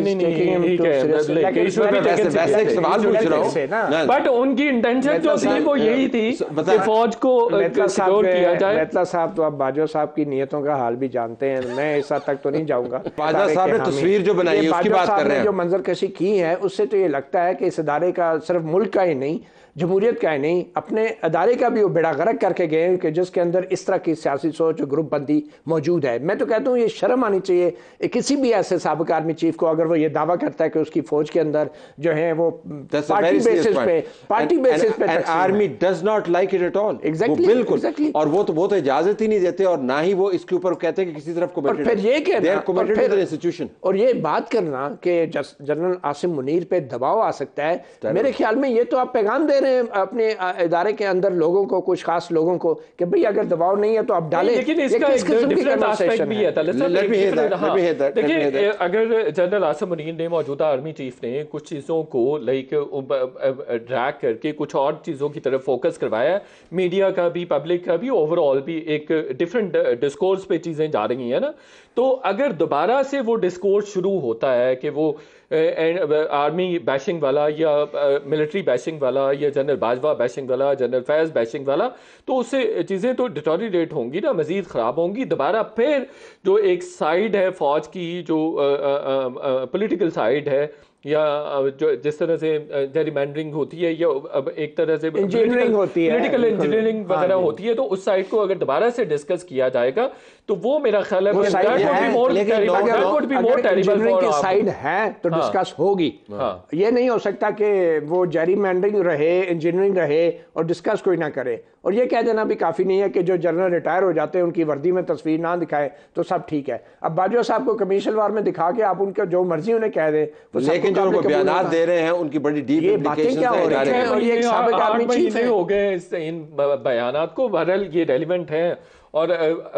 Speaker 7: बट उनकी इंटेंशन जो थी वो यही थी कि फौज को सिक्योर किया जाए।
Speaker 8: मेतला साहब तो आप बाजवा साहब की नियतों का हाल भी जानते हैं, मैं इस हद तक तो नहीं जाऊंगा।
Speaker 3: बाजवा साहब ने तस्वीर जो बनाई है उसकी बात कर रहे हैं,
Speaker 8: जो मंजरकशी की है उससे तो ये लगता है कि इस इदारे का सिर्फ मुल्क का ही नहीं, जमहूरियत का ही नहीं, अपने अदारे का भी वो बेड़ा गर्क करके गए कि जिसके अंदर इस तरह की सियासी सोच ग्रुप बंदी मौजूद है। मैं तो कहता हूँ ये शर्म आनी चाहिए किसी भी ऐसे साबिक आर्मी चीफ को, अगर वो ये दावा करता है कि उसकी फौज के अंदर जो है वो पार्टी बेसिस पे
Speaker 3: army does not like it at all.
Speaker 8: Exactly,
Speaker 3: बिल्कुल। और वो तो इजाजत ही नहीं देते और ना ही वो इसके ऊपर कहते हैं कि किसी तरफ
Speaker 8: कमिटेड। फिर ये कहना
Speaker 3: इंस्टीट्यूशन
Speaker 8: और ये बात करना कि जनरल आसिम मुनीर पे दबाव आ सकता है, मेरे ख्याल में ये तो आप पैगाम दे रहे हैं अपने इदारे के अंदर लोगों को, कुछ खास लोगों को, कि भाई अगर दबाव नहीं है तो आप डालें।
Speaker 7: लेकिन इसका एक डिफरेंट एस्पेक्ट भी है। देखिए अगर जनरल आसिम मुनीर ने, मौजूदा आर्मी चीफ ने कुछ चीज़ों को लाइक ड्रैग करके कुछ और चीज़ों की तरफ फोकस करवाया, मीडिया का भी, पब्लिक का भी, ओवरऑल भी एक डिफरेंट डिस्कोर्स पे चीज़ें जा रही हैं ना, तो अगर दोबारा से वो डिस्कोर्स शुरू होता है कि वो आर्मी बैशिंग वाला या मिलिट्री बैशिंग वाला या जनरल बाजवा बैशिंग वाला, जनरल फैज़ बैशिंग वाला, तो उससे चीज़ें तो डिटोरिएट होंगी ना, मज़ीद ख़राब होंगी। दोबारा फिर जो एक साइड है फ़ौज की, जो पॉलिटिकल साइड है या जो जिस तरह से जेरीमैंडरिंग होती है या अब एक तरह से
Speaker 8: इंजीनियरिंग होती है,
Speaker 7: पॉलिटिकल इंजीनियरिंग वगैरह होती है, तो उस साइड को अगर दोबारा से डिस्कस किया जाएगा तो वो मेरा ख्याल है
Speaker 8: साइड है तो डिस्कस होगी। ये नहीं हो सकता कि वो जेरीमैंडरिंग रहे, इंजीनियरिंग रहे और डिस्कस कोई ना करे। और ये कह देना भी काफ़ी नहीं है कि जो जनरल रिटायर हो जाते हैं उनकी वर्दी में तस्वीर ना दिखाए तो सब ठीक है। अब बाजवा साहब को कमीशन वार में दिखा के आप उनका जो मर्जी उन्हें कह दें,
Speaker 3: लेकिन जो उनको बयानात दे रहे हैं उनकी बड़ी डीप
Speaker 8: बातें क्या हो रही हैं। और ये एक साबिक आर्मी चीफ
Speaker 7: हो गए इन बयानात को, बहरहाल ये रेलिवेंट है और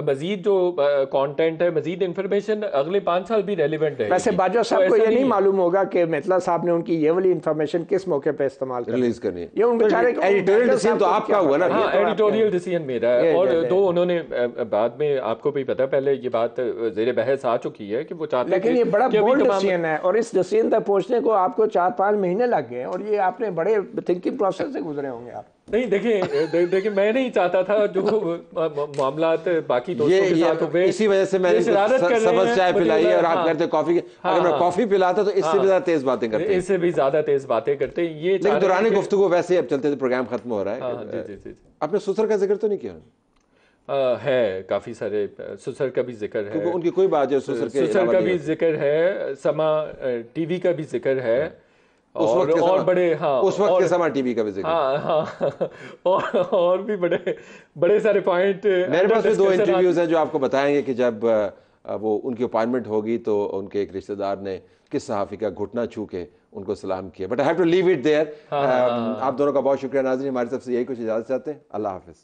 Speaker 7: मजीद जो कंटेंट है, मजीद इंफॉर्मेशन अगले 5 साल भी रेलिवेंट है।
Speaker 8: वैसे बाजवा साहब को ये नहीं मालूम होगा कि मेतला साहब ने उनकी ये वाली इंफॉर्मेशन किस मौके पे इस्तेमाल
Speaker 3: रिलीज करनी है।
Speaker 8: ये उन बेचारे
Speaker 3: एडिटोरियल डिसीजन तो आपका हुआ ना।
Speaker 7: हाँ, एडिटोरियल डिसीजन मेरा है। और दो उन्होंने बाद में, आपको भी पता है, पहले ये बात ज़ेरे बहस आ चुकी है कि वो चाहते हैं,
Speaker 8: लेकिन ये बड़ा बोल्ड डिसीजन है और इस डिसीजन तक पहुंचने को आपको 4-5 महीने लग गए और ये आपने बड़े थिंकिंग प्रोसेस से गुजरे होंगे आप।
Speaker 7: नहीं देखिए मैं नहीं चाहता था जो मामला बाकी दोस्तों के साथ हुए,
Speaker 3: इसी वजह से मैंने सबस चाय पिलाई और आप करते कॉफी। अगर मैं कॉफी पिलाता तो इससे भी ज्यादा तेज बातें करते,
Speaker 7: इससे भी ज्यादा तेज बातें करते। ये
Speaker 3: लेकिन दौरान गुफ्तगू वैसे ही अब चलते थे, प्रोग्राम खत्म हो रहा है।
Speaker 7: जी।
Speaker 3: आपने सुसर का जिक्र तो नहीं किया?
Speaker 7: है काफी सारे सुसर का भी जिक्र है,
Speaker 3: उनकी कोई बात है, सुसर
Speaker 7: का भी जिक्र है, समा टीवी का भी जिक्र है और बड़े, हाँ,
Speaker 3: उस वक्त के समा टीवी का भी जिक्र,
Speaker 7: हाँ, और भी बड़े सारे पॉइंट।
Speaker 3: मेरे पास भी 2 इंटरव्यूज हैं जो आपको बताएंगे कि जब वो उनकी अपॉइंटमेंट होगी तो उनके एक रिश्तेदार ने किस सहाफ़ी का घुटना छू के उनको सलाम किया। But I have to leave it there. आप दोनों का बहुत शुक्रिया नाज़रीन, हमारी तरफ से यही कुछ इजाज़त चाहते हैं। अल्लाह हाफ़िज़।